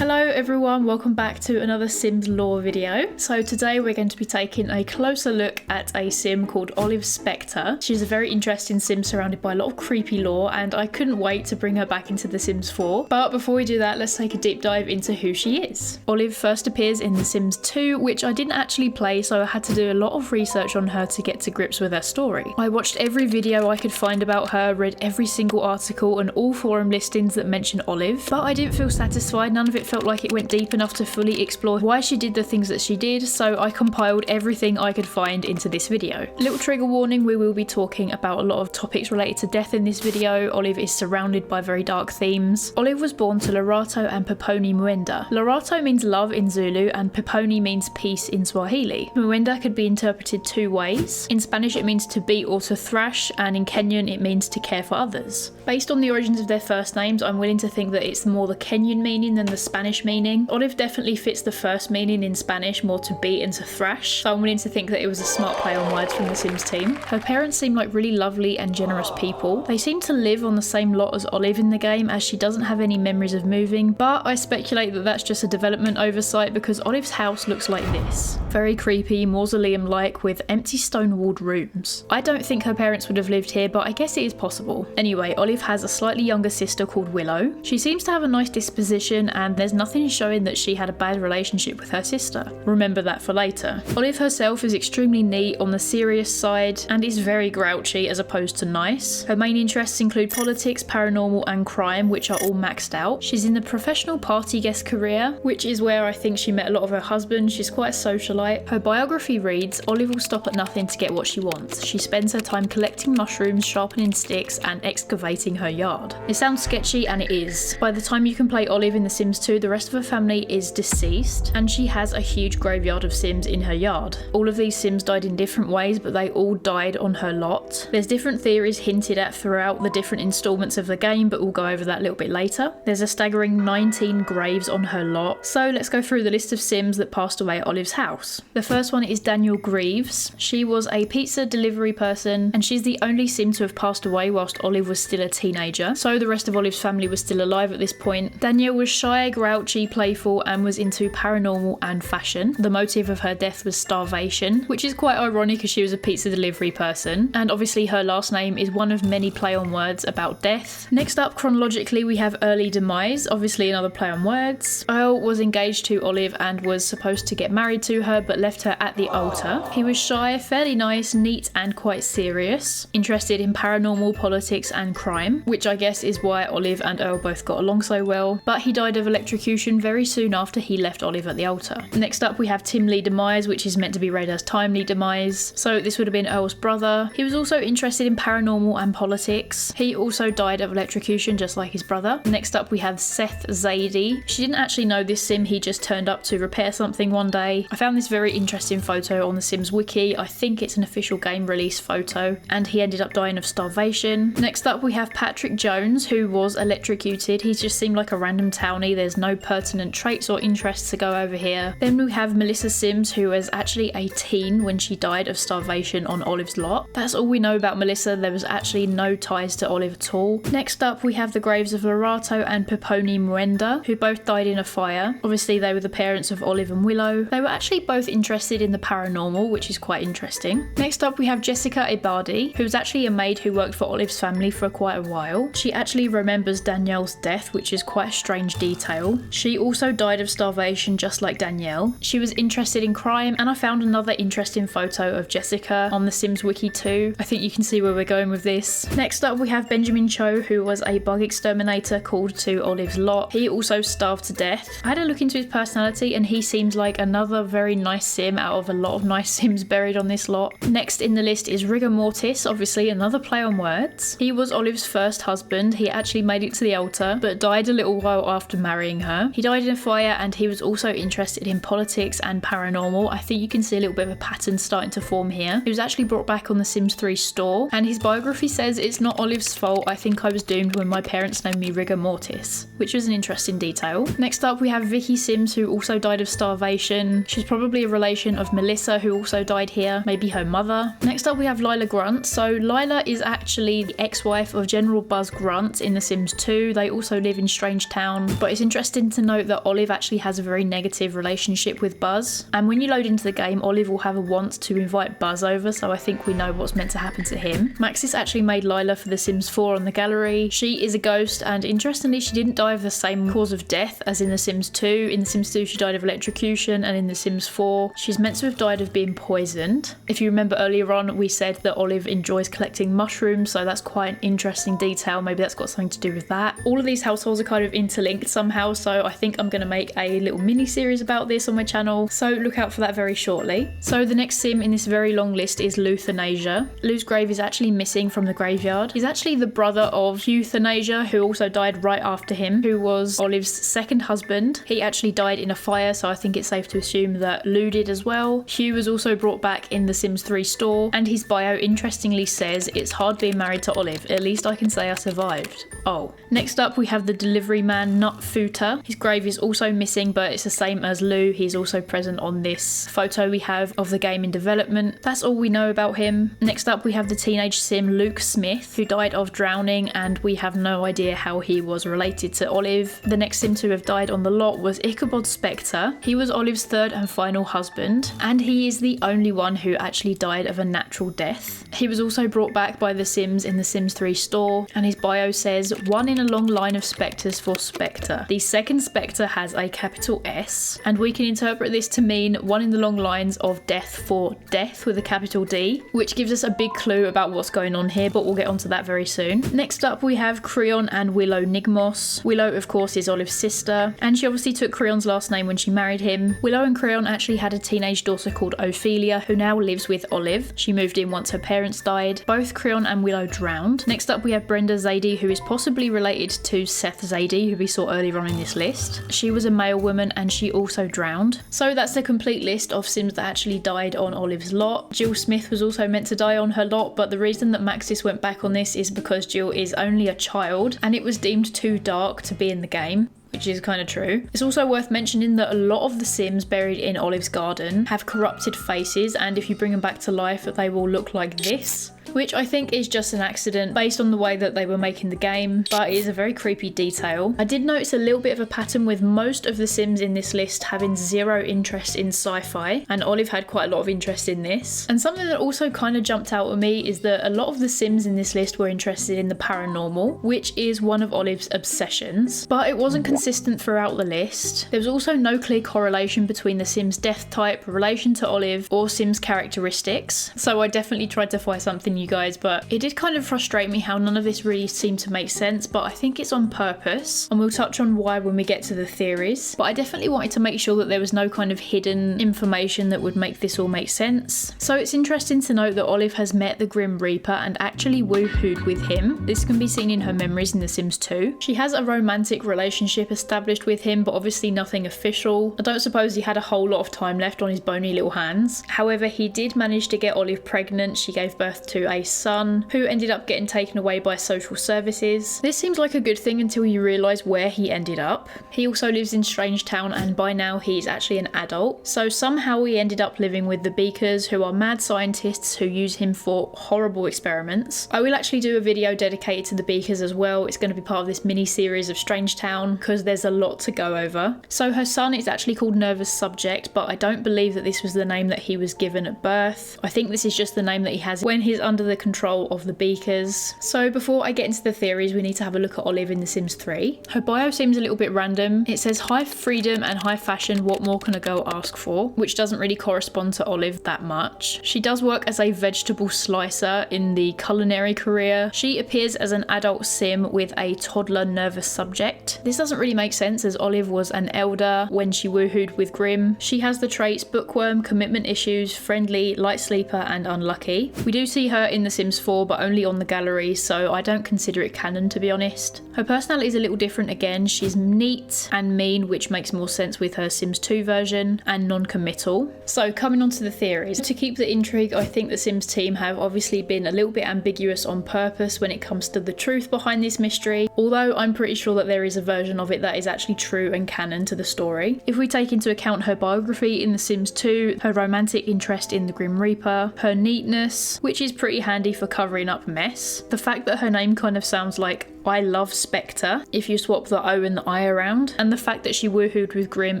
Hello everyone, welcome back to another Sims lore video. So today we're going to be taking a closer look at a sim called Olive Specter. She's a very interesting sim surrounded by a lot of creepy lore, and I couldn't wait to bring her back into The Sims 4. But before we do that, let's take a deep dive into who she is. Olive first appears in The Sims 2, which I didn't actually play, so I had to do a lot of research on her to get to grips with her story. I watched every video I could find about her, read every single article and all forum listings that mention Olive, but I didn't feel satisfied. None of it felt like it went deep enough to fully explore why she did the things that she did, so I compiled everything I could find into this video. Little trigger warning, we will be talking about a lot of topics related to death in this video. Olive is surrounded by very dark themes. Olive was born to Lorato and Peponi Mwenda. Lorato means love in Zulu and Peponi means peace in Swahili. Mwenda could be interpreted two ways. In Spanish it means to beat or to thrash, and in Kenyan it means to care for others. Based on the origins of their first names, I'm willing to think that it's more the Kenyan meaning than the Spanish meaning. Olive definitely fits the first meaning in Spanish, more to beat and to thrash, so I'm willing to think that it was a smart play on words from the Sims team. Her parents seem like really lovely and generous people. They seem to live on the same lot as Olive in the game, as she doesn't have any memories of moving, but I speculate that that's just a development oversight because Olive's house looks like this. Very creepy, mausoleum-like, with empty stone-walled rooms. I don't think her parents would have lived here, but I guess it is possible. Anyway, Olive has a slightly younger sister called Willow. She seems to have a nice disposition, and there's nothing showing that she had a bad relationship with her sister. Remember that for later. Olive herself is extremely neat, on the serious side, and is very grouchy as opposed to nice. Her main interests include politics, paranormal and crime, which are all maxed out. She's in the professional party guest career, which is where I think she met a lot of her husband. She's quite a socialite. Her biography reads, Olive will stop at nothing to get what she wants. She spends her time collecting mushrooms, sharpening sticks and excavating her yard. It sounds sketchy, and it is. By the time you can play Olive in The Sims 2, the rest of her family is deceased, and she has a huge graveyard of Sims in her yard. All of these Sims died in different ways, but they all died on her lot. There's different theories hinted at throughout the different installments of the game, but we'll go over that a little bit later. There's a staggering 19 graves on her lot, so let's go through the list of Sims that passed away at Olive's house. The first one is Danielle Greaves. She was a pizza delivery person, and she's the only Sim to have passed away whilst Olive was still a teenager, so the rest of Olive's family was still alive at this point. Danielle was shy, grouchy, playful, and was into paranormal and fashion. The motive of her death was starvation, which is quite ironic as she was a pizza delivery person, and obviously her last name is one of many play on words about death. Next up, chronologically, we have Early Demise, obviously another play on words. Earl was engaged to Olive and was supposed to get married to her, but left her at the altar. He was shy, fairly nice, neat and quite serious, interested in paranormal, politics and crime, which I guess is why Olive and Earl both got along so well, but he died of electrocution very soon after he left Olive at the altar. Next up we have Timely Demise, which is meant to be read as Timely Demise, so this would have been Earl's brother. He was also interested in paranormal and politics. He also died of electrocution just like his brother. Next up we have Seth Zadie. She didn't actually know this Sim, he just turned up to repair something one day. I found this very interesting photo on the Sims wiki. I think it's an official game release photo, and he ended up dying of starvation. Next up we have Patrick Jones, who was electrocuted. He just seemed like a random townie. There's no pertinent traits or interests to go over here. Then we have Melissa Sims, who was actually a teen when she died of starvation on Olive's lot. That's all we know about Melissa. There was actually no ties to Olive at all. Next up we have the graves of Lorato and Peponi Mwenda, who both died in a fire. Obviously they were the parents of Olive and Willow. They were actually both interested in the paranormal, which is quite interesting. Next up we have Jessica Ibadi, who was actually a maid who worked for Olive's family for quite a while. She actually remembers Danielle's death, which is quite a strange detail. She also died of starvation just like Danielle. She was interested in crime, and I found another interesting photo of Jessica on the Sims wiki too. I think you can see where we're going with this. Next up we have Benjamin Cho, who was a bug exterminator called to Olive's lot. He also starved to death. I had a look into his personality and he seems like another very nice Sim out of a lot of nice Sims buried on this lot. Next in the list is Rigor Mortis, obviously another play on words. He was Olive's first husband. He actually made it to the altar but died a little while after marrying her. He died in a fire, and he was also interested in politics and paranormal. I think you can see a little bit of a pattern starting to form here. He was actually brought back on the Sims 3 store, and his biography says it's not Olive's fault. I think I was doomed when my parents named me Rigor Mortis, which was an interesting detail. Next up we have Vicky Sims, who also died of starvation. She's probably a relation of Melissa, who also died here, maybe her mother. Next up we have Lila Grunt. So Lila is actually the ex-wife of General Buzz Grunt in The Sims 2. They also live in Strange Town, but it's interesting interesting to note that Olive actually has a very negative relationship with Buzz, and when you load into the game, Olive will have a want to invite Buzz over, so I think we know what's meant to happen to him. Maxis actually made Lila for The Sims 4 on the gallery. She is a ghost, and interestingly she didn't die of the same cause of death as in The Sims 2. In The Sims 2 she died of electrocution, and in The Sims 4 she's meant to have died of being poisoned. If you remember earlier on, we said that Olive enjoys collecting mushrooms, so that's quite an interesting detail. Maybe that's got something to do with that. All of these households are kind of interlinked somehow, so I think I'm going to make a little mini series about this on my channel, so look out for that very shortly. So the next sim in this very long list is Euthanasia. Lou's grave is actually missing from the graveyard. He's actually the brother of Euthanasia, who also died right after him, who was Olive's second husband. He actually died in a fire, so I think it's safe to assume that Lou did as well. Hugh was also brought back in the Sims 3 store, and his bio interestingly says, "It's hard being married to Olive. At least I can say I survived." Oh. Next up we have the delivery man Nut Futa. His grave is also missing, but it's the same as Lou. He's also present on this photo we have of the game in development. That's all we know about him. Next up we have the teenage sim Luke Smith, who died of drowning, and we have no idea how he was related to Olive. The next sim to have died on the lot was Ichabod Specter. He was Olive's third and final husband, and he is the only one who actually died of a natural death. He was also brought back by the Sims in the Sims 3 store, and his bio says, "One in a long line of spectres for Spectre. The second Spectre has a capital S," and we can interpret this to mean one in the long lines of death for death with a capital D, which gives us a big clue about what's going on here, but we'll get onto that very soon. Next up we have Creon and Willow Nigmos. Willow of course is Olive's sister, and she obviously took Creon's last name when she married him. Willow and Creon actually had a teenage daughter called Ophelia, who now lives with Olive. She moved in once her parents died. Both Creon and Willow drowned. Next up we have Brenda Zadie, who is possibly related to Seth Zadie, who we saw earlier on in this list. She was a male woman and she also drowned. So that's the complete list of Sims that actually died on Olive's lot. Jill Smith was also meant to die on her lot, but the reason that Maxis went back on this is because Jill is only a child and it was deemed too dark to be in the game, which is kind of true. It's also worth mentioning that a lot of the Sims buried in Olive's garden have corrupted faces, and if you bring them back to life, they will look like this, which I think is just an accident based on the way that they were making the game, but it is a very creepy detail. I did notice a little bit of a pattern with most of the Sims in this list having zero interest in sci-fi, and Olive had quite a lot of interest in this. And something that also kind of jumped out at me is that a lot of the Sims in this list were interested in the paranormal, which is one of Olive's obsessions, but it wasn't consistent throughout the list. There was also no clear correlation between the Sims death type, relation to Olive, or Sims characteristics, so I definitely tried to find something, you guys, but it did kind of frustrate me how none of this really seemed to make sense, but I think it's on purpose, and we'll touch on why when we get to the theories. But I definitely wanted to make sure that there was no kind of hidden information that would make this all make sense. So it's interesting to note that Olive has met the Grim Reaper and actually woohooed with him. This can be seen in her memories in The Sims 2. She has a romantic relationship established with him, but obviously nothing official. I don't suppose he had a whole lot of time left on his bony little hands. However, he did manage to get Olive pregnant. She gave birth to a son who ended up getting taken away by social services. This seems like a good thing until you realise where he ended up. He also lives in Strangetown, and by now he's actually an adult. So somehow he ended up living with the Beakers, who are mad scientists who use him for horrible experiments. I will actually do a video dedicated to the Beakers as well. It's going to be part of this mini series of Strangetown because there's a lot to go over. So her son is actually called Nervous Subject, but I don't believe that this was the name that he was given at birth. I think this is just the name that he has when he's under the control of the Beakers. So before I get into the theories, we need to have a look at Olive in The Sims 3. Her bio seems a little bit random. It says high freedom and high fashion, what more can a girl ask for? Which doesn't really correspond to Olive that much. She does work as a vegetable slicer in the culinary career. She appears as an adult sim with a toddler Nervous Subject. This doesn't really make sense as Olive was an elder when she woohooed with Grim. She has the traits bookworm, commitment issues, friendly, light sleeper and unlucky. We do see her in The Sims 4 but only on the gallery, so I don't consider it canon to be honest. Her personality is a little different again. She's neat and mean, which makes more sense with her Sims 2 version, and non-committal. So coming on to the theories. To keep the intrigue, I think the Sims team have obviously been a little bit ambiguous on purpose when it comes to the truth behind this mystery, although I'm pretty sure that there is a version of it that is actually true and canon to the story. If we take into account her biography in The Sims 2, her romantic interest in the Grim Reaper, her neatness, which is pretty handy for covering up mess, the fact that her name kind of sounds like I love Specter if you swap the O and the I around, and the fact that she woohooed with Grim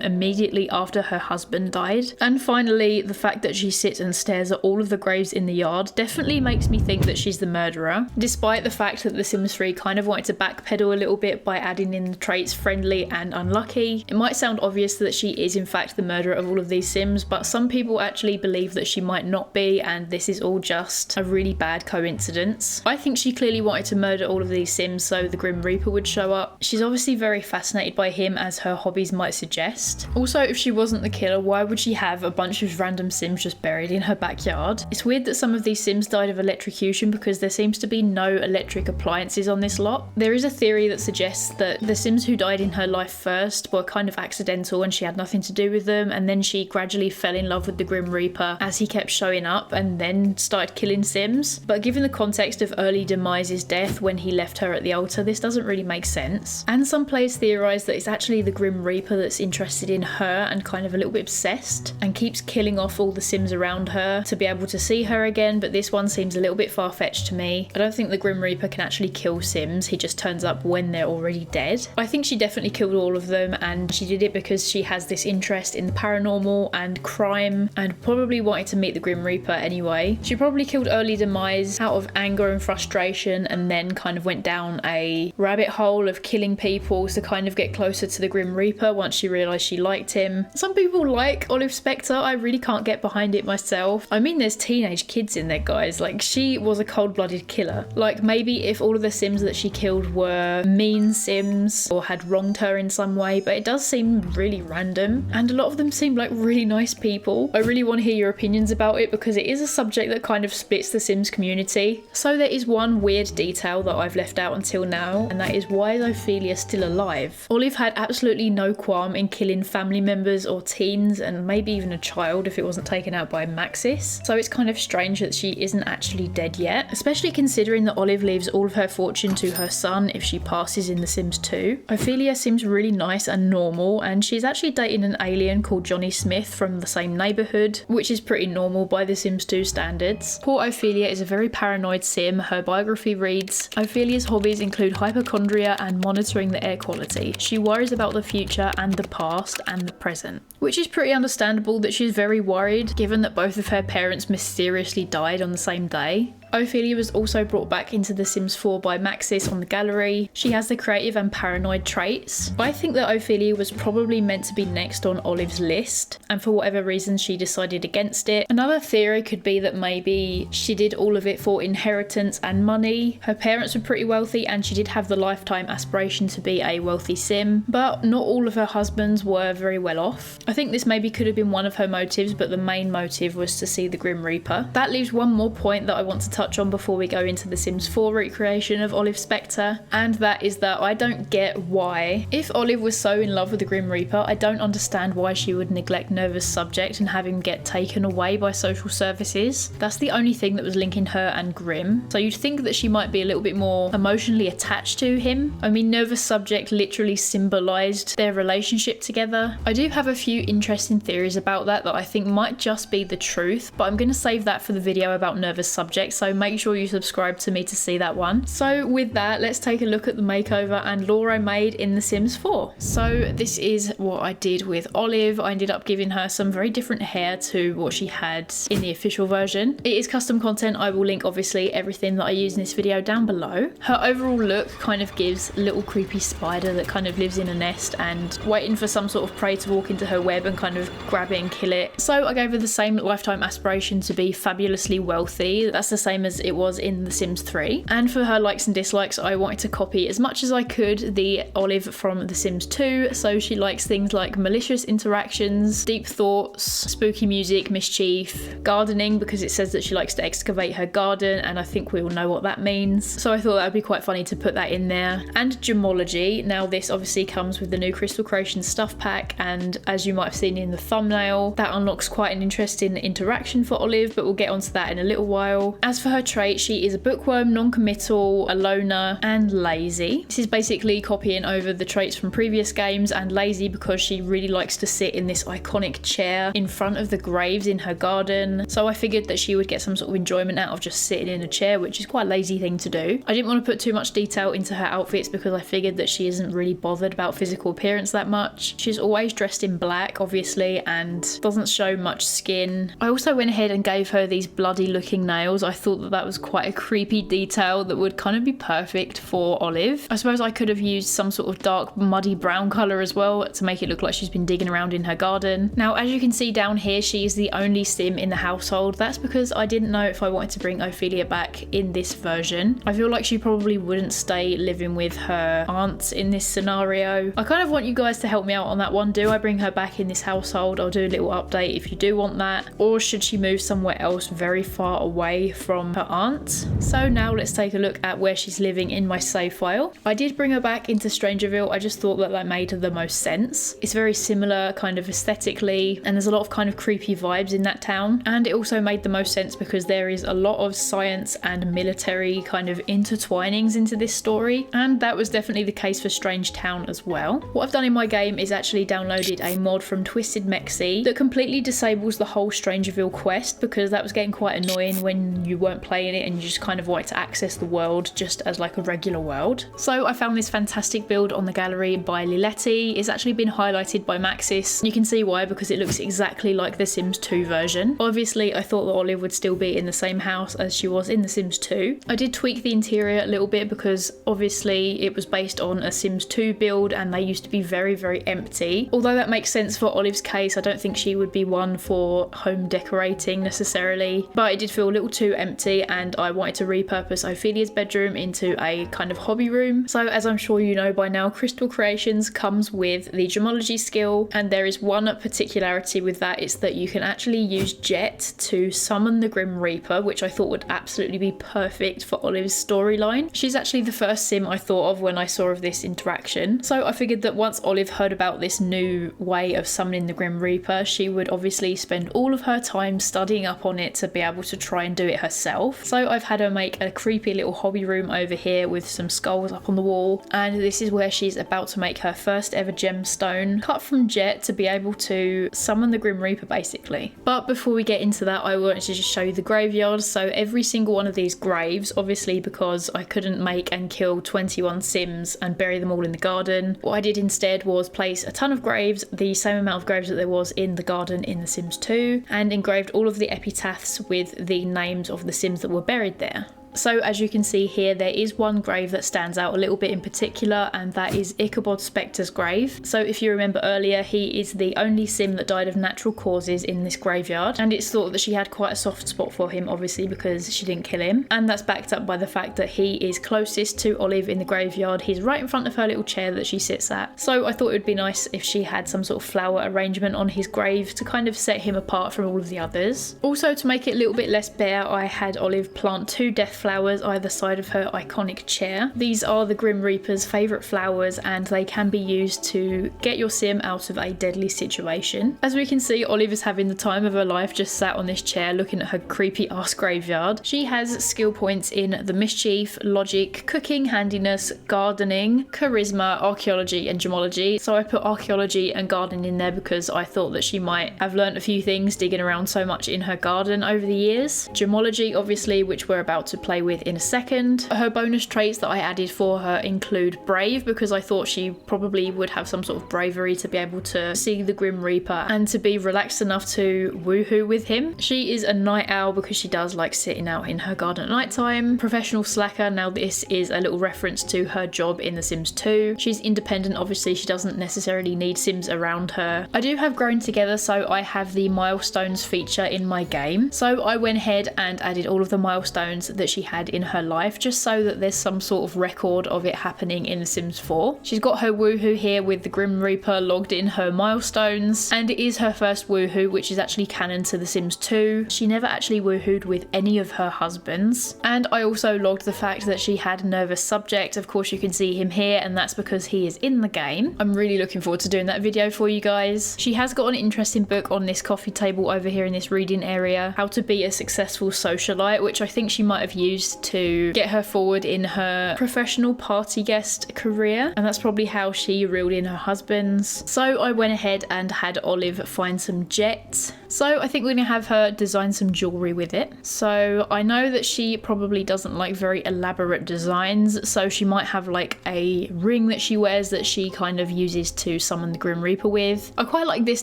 immediately after her husband died. And finally, the fact that she sits and stares at all of the graves in the yard definitely makes me think that she's the murderer, despite the fact that The Sims 3 kind of wanted to backpedal a little bit by adding in the traits friendly and unlucky. It might sound obvious that she is in fact the murderer of all of these Sims, but some people actually believe that she might not be, and this is all just a really bad coincidence. I think she clearly wanted to murder all of these Sims so the Grim Reaper would show up. She's obviously very fascinated by him, as her hobbies might suggest. Also, if she wasn't the killer, why would she have a bunch of random Sims just buried in her backyard? It's weird that some of these Sims died of electrocution because there seems to be no electric appliances on this lot. There is a theory that suggests that the Sims who died in her life first were kind of accidental and she had nothing to do with them, and then she gradually fell in love with the Grim Reaper as he kept showing up and then started killing Sims. But given the context of early Demise's death when he left her at the altar, this doesn't really make sense. And some players theorise that it's actually the Grim Reaper that's interested in her and kind of a little bit obsessed and keeps killing off all the Sims around her to be able to see her again, but this one seems a little bit far-fetched to me. I don't think the Grim Reaper can actually kill Sims, he just turns up when they're already dead. I think she definitely killed all of them, and she did it because she has this interest in the paranormal and crime and probably wanted to meet the Grim Reaper anyway. She probably killed early Demise out of anger and frustration, and then kind of went down a rabbit hole of killing people to kind of get closer to the Grim Reaper once she realised she liked him. Some people like Olive Specter, I really can't get behind it myself. I mean, there's teenage kids in there, guys. Like, she was a cold-blooded killer. Like, maybe if all of the Sims that she killed were mean Sims or had wronged her in some way, but it does seem really random, and a lot of them seem like really nice people. I really want to hear your opinions about it because it is a subject that kind of splits the Sims community. So there is one weird detail that I've left out until now, and that is, why is Ophelia still alive? Olive had absolutely no qualm in killing family members or teens, and maybe even a child if it wasn't taken out by Maxis. So it's kind of strange that she isn't actually dead yet, especially considering that Olive leaves all of her fortune to her son if she passes in The Sims 2. Ophelia seems really nice and normal, and she's actually dating an alien called Johnny Smith from the same neighbourhood, which is pretty normal by The Sims 2 standards. Poor Ophelia is a very paranoid Sim. Her biography reads, Ophelia's hobbies include hypochondria and monitoring the air quality. She worries about the future and the past and the present. Which is pretty understandable that she's very worried, given that both of her parents mysteriously died on the same day. Ophelia was also brought back into The Sims 4 by Maxis on the gallery. She has the creative and paranoid traits. I think that Ophelia was probably meant to be next on Olive's list, and for whatever reason she decided against it. Another theory could be that maybe she did all of it for inheritance and money. Her parents were pretty wealthy and she did have the lifetime aspiration to be a wealthy Sim, but not all of her husbands were very well off. I think this maybe could have been one of her motives, but the main motive was to see the Grim Reaper. That leaves one more point that I want to touch on before we go into the Sims 4 recreation of Olive Specter, and that is that I don't get why, if Olive was so in love with the Grim Reaper, I don't understand why she would neglect Nerva's subject and have him get taken away by social services. That's the only thing that was linking her and Grim, so you'd think that she might be a little bit more emotionally attached to him. I mean, Nerva's subject literally symbolised their relationship together. I do have a few interesting theories about that I think might just be the truth, but I'm going to save that for the video about Nerva's subject, so make sure you subscribe to me to see that one. So with that, let's take a look at the makeover and lore I made in The Sims 4. So this is what I did with Olive. I ended up giving her some very different hair to what she had in the official version. It is custom content. I will link obviously everything that I use in this video down below. Her overall look kind of gives a little creepy spider that kind of lives in a nest and waiting for some sort of prey to walk into her web and kind of grab it and kill it. So I gave her the same lifetime aspiration to be fabulously wealthy. That's the same as it was in The Sims 3. And for her likes and dislikes, I wanted to copy as much as I could the Olive from The Sims 2. So she likes things like malicious interactions, deep thoughts, spooky music, mischief, gardening, because it says that she likes to excavate her garden, and I think we all know what that means. So I thought that would be quite funny to put that in there. And gemology. Now this obviously comes with the new Crystal Creation stuff pack, and as you might have seen in the thumbnail, that unlocks quite an interesting interaction for Olive, but we'll get onto that in a little while. As for for her traits, she is a bookworm, non-committal, a loner, and lazy. This is basically copying over the traits from previous games, and lazy because she really likes to sit in this iconic chair in front of the graves in her garden. So I figured that she would get some sort of enjoyment out of just sitting in a chair, which is quite a lazy thing to do. I didn't want to put too much detail into her outfits because I figured that she isn't really bothered about physical appearance that much. She's always dressed in black, obviously, and doesn't show much skin. I also went ahead and gave her these bloody looking nails. I thought that that was quite a creepy detail that would kind of be perfect for Olive. I suppose I could have used some sort of dark muddy brown colour as well to make it look like she's been digging around in her garden. Now, as you can see down here, she is the only sim in the household. That's because I didn't know if I wanted to bring Ophelia back in this version. I feel like she probably wouldn't stay living with her aunt in this scenario. I kind of want you guys to help me out on that one. Do I bring her back in this household? I'll do a little update if you do want that. Or should she move somewhere else very far away from her aunt? So now let's take a look at where she's living in my save file. I did bring her back into Strangerville. I just thought that that made the most sense. It's very similar kind of aesthetically, and there's a lot of kind of creepy vibes in that town. And it also made the most sense because there is a lot of science and military kind of intertwinings into this story, and that was definitely the case for Strange Town as well. What I've done in my game is actually downloaded a mod from Twisted Mexi that completely disables the whole Strangerville quest, because that was getting quite annoying when you weren't playing it and you just kind of wanted to access the world just as like a regular world. So I found this fantastic build on the gallery by Liletti. It's actually been highlighted by Maxis. You can see why, because it looks exactly like the Sims 2 version. Obviously, I thought that Olive would still be in the same house as she was in the Sims 2. I did tweak the interior a little bit because obviously it was based on a Sims 2 build and they used to be very, very empty. Although that makes sense for Olive's case, I don't think she would be one for home decorating necessarily, but it did feel a little too empty and I wanted to repurpose Ophelia's bedroom into a kind of hobby room. So as I'm sure you know by now, Crystal Creations comes with the gemology skill, and there is one particularity with that. It's that you can actually use Jet to summon the Grim Reaper, which I thought would absolutely be perfect for Olive's storyline. She's actually the first sim I thought of when I saw of this interaction. So I figured that once Olive heard about this new way of summoning the Grim Reaper, she would obviously spend all of her time studying up on it to be able to try and do it herself. So I've had her make a creepy little hobby room over here with some skulls up on the wall, and this is where she's about to make her first ever gemstone cut from Jet to be able to summon the Grim Reaper basically. But before we get into that, I wanted to just show you the graveyard. So every single one of these graves, obviously because I couldn't make and kill 21 Sims and bury them all in the garden, what I did instead was place a ton of graves, the same amount of graves that there was in the garden in The Sims 2, and engraved all of the epitaphs with the names of the Sims that were buried there. So as you can see here, there is one grave that stands out a little bit in particular, and that is Ichabod Specter's grave. So if you remember earlier, he is the only sim that died of natural causes in this graveyard, and it's thought that she had quite a soft spot for him, obviously because she didn't kill him, and that's backed up by the fact that he is closest to Olive in the graveyard. He's right in front of her little chair that she sits at. So I thought it would be nice if she had some sort of flower arrangement on his grave to kind of set him apart from all of the others. Also, to make it a little bit less bare, I had Olive plant 2 death flowers either side of her iconic chair. These are the Grim Reaper's favourite flowers, and they can be used to get your sim out of a deadly situation. As we can see, Olive is having the time of her life just sat on this chair looking at her creepy ass graveyard. She has skill points in the mischief, logic, cooking, handiness, gardening, charisma, archaeology and gemology. So I put archaeology and gardening in there because I thought that she might have learnt a few things digging around so much in her garden over the years. Gemology, obviously, which we're about to play with in a second. Her bonus traits that I added for her include brave, because I thought she probably would have some sort of bravery to be able to see the Grim Reaper and to be relaxed enough to woohoo with him. She is a night owl because she does like sitting out in her garden at night time. Professional slacker, now this is a little reference to her job in The Sims 2. She's independent, obviously she doesn't necessarily need Sims around her. I do have grown together, so I have the milestones feature in my game. So I went ahead and added all of the milestones that she she had in her life, just so that there's some sort of record of it happening in The Sims 4. She's got her woohoo here with the Grim Reaper logged in her milestones, and it is her first woohoo, which is actually canon to The Sims 2. She never actually woohooed with any of her husbands. And I also logged the fact that she had a nervous subject. Of course you can see him here, and that's because he is in the game. I'm really looking forward to doing that video for you guys. She has got an interesting book on this coffee table over here in this reading area, How to Be a Successful Socialite, which I think she might have used to get her forward in her professional party guest career, and that's probably how she reeled in her husbands. So I went ahead and had Olive find some jet. So I think we're gonna have her design some jewelry with it. So I know that she probably doesn't like very elaborate designs, so she might have like a ring that she wears that she kind of uses to summon the Grim Reaper with. I quite like this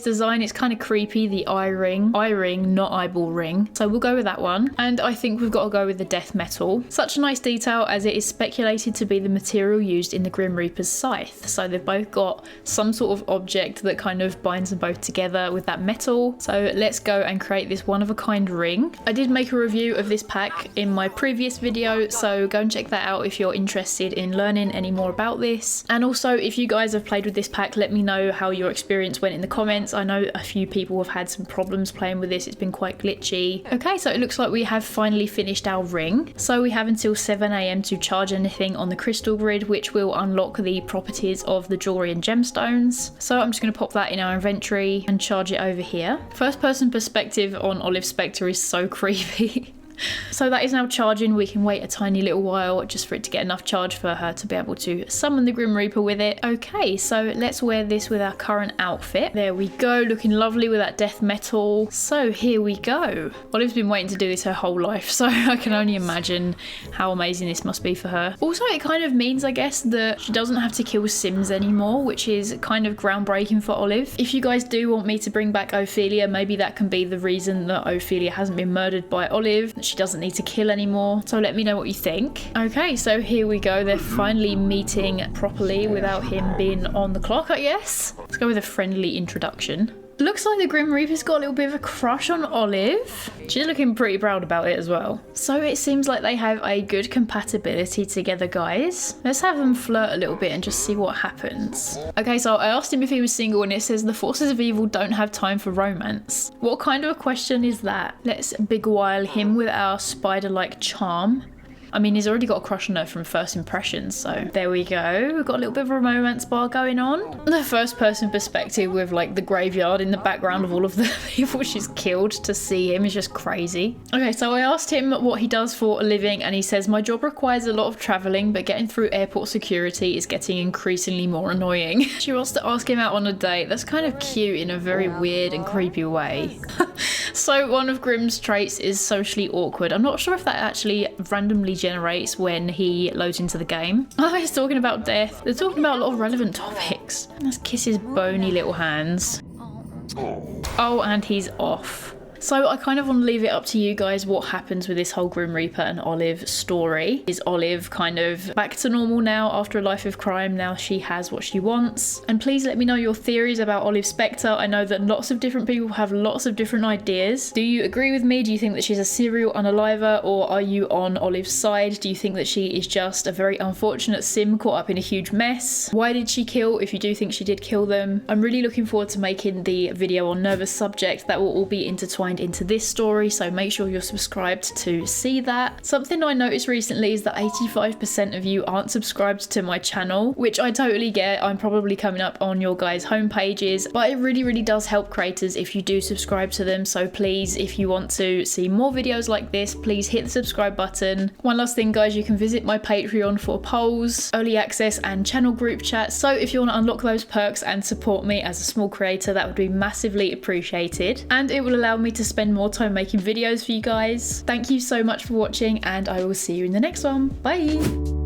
design. It's kind of creepy, the eye ring, not eyeball ring. So we'll go with that one. And I think we've got to go with the death metal. Such a nice detail, as it is speculated to be the material used in the Grim Reaper's scythe. So they've both got some sort of object that kind of binds them both together with that metal. So let's go and create this one-of-a-kind ring. I did make a review of this pack in my previous video, so go and check that out if you're interested in learning any more about this. And also, if you guys have played with this pack, let me know how your experience went in the comments. I know a few people have had some problems playing with this. It's been quite glitchy. Okay, so it looks like we have finally finished our ring. So we have until 7 AM to charge anything on the crystal grid, which will unlock the properties of the jewelry and gemstones. So I'm just going to pop that in our inventory and charge it over here. First person perspective on Olive Specter is so creepy. So that is now charging. We can wait a tiny little while just for it to get enough charge for her to be able to summon the Grim Reaper with it. Okay, so let's wear this with our current outfit. There we go, looking lovely with that death metal. So here we go. Olive's been waiting to do this her whole life, so I can only imagine how amazing this must be for her. Also, it kind of means, I guess, that she doesn't have to kill Sims anymore, which is kind of groundbreaking for Olive. If you guys do want me to bring back Ophelia, maybe that can be the reason that Ophelia hasn't been murdered by Olive. She doesn't need to kill anymore. So let me know what you think. Okay, so here we go. They're finally meeting properly without him being on the clock, I guess. Let's go with a friendly introduction. Looks like the Grim Reaper's got a little bit of a crush on Olive. She's looking pretty proud about it as well. So it seems like they have a good compatibility together, guys. Let's have them flirt a little bit and just see what happens. Okay, so I asked him if he was single, and it says the forces of evil don't have time for romance. What kind of a question is that? Let's beguile him with our spider-like charm. I mean, he's already got a crush on her from first impressions, so there we go. We've got a little bit of a romance bar going on. The first person perspective with like the graveyard in the background of all of the people she's killed to see him is just crazy. Okay, so I asked him what he does for a living, and he says, my job requires a lot of traveling, but getting through airport security is getting increasingly more annoying. She wants to ask him out on a date. That's kind of cute in a very weird and creepy way. So one of Grimm's traits is socially awkward. I'm not sure if that actually randomly generates when he loads into the game. Oh, he's talking about death. They're talking about a lot of relevant topics. Let's kiss his bony little hands. Oh, and he's off. So I kind of want to leave it up to you guys what happens with this whole Grim Reaper and Olive story. Is Olive kind of back to normal now after a life of crime? Now she has what she wants. And please let me know your theories about Olive Specter. I know that lots of different people have lots of different ideas. Do you agree with me? Do you think that she's a serial unaliver, or are you on Olive's side? Do you think that she is just a very unfortunate sim caught up in a huge mess? Why did she kill, if you do think she did kill them? I'm really looking forward to making the video on Nervous Subject. That will all be intertwined into this story, so make sure you're subscribed to see that. Something I noticed recently is that 85% of you aren't subscribed to my channel, which I totally get. I'm probably coming up on your guys' home pages, but it really does help creators if you do subscribe to them. So please, if you want to see more videos like this, please hit the subscribe button. One last thing, guys, you can visit my Patreon for polls, early access, and channel group chat. So if you want to unlock those perks and support me as a small creator, that would be massively appreciated, and it will allow me to spend more time making videos for you guys. Thank you so much for watching, and I will see you in the next one. Bye!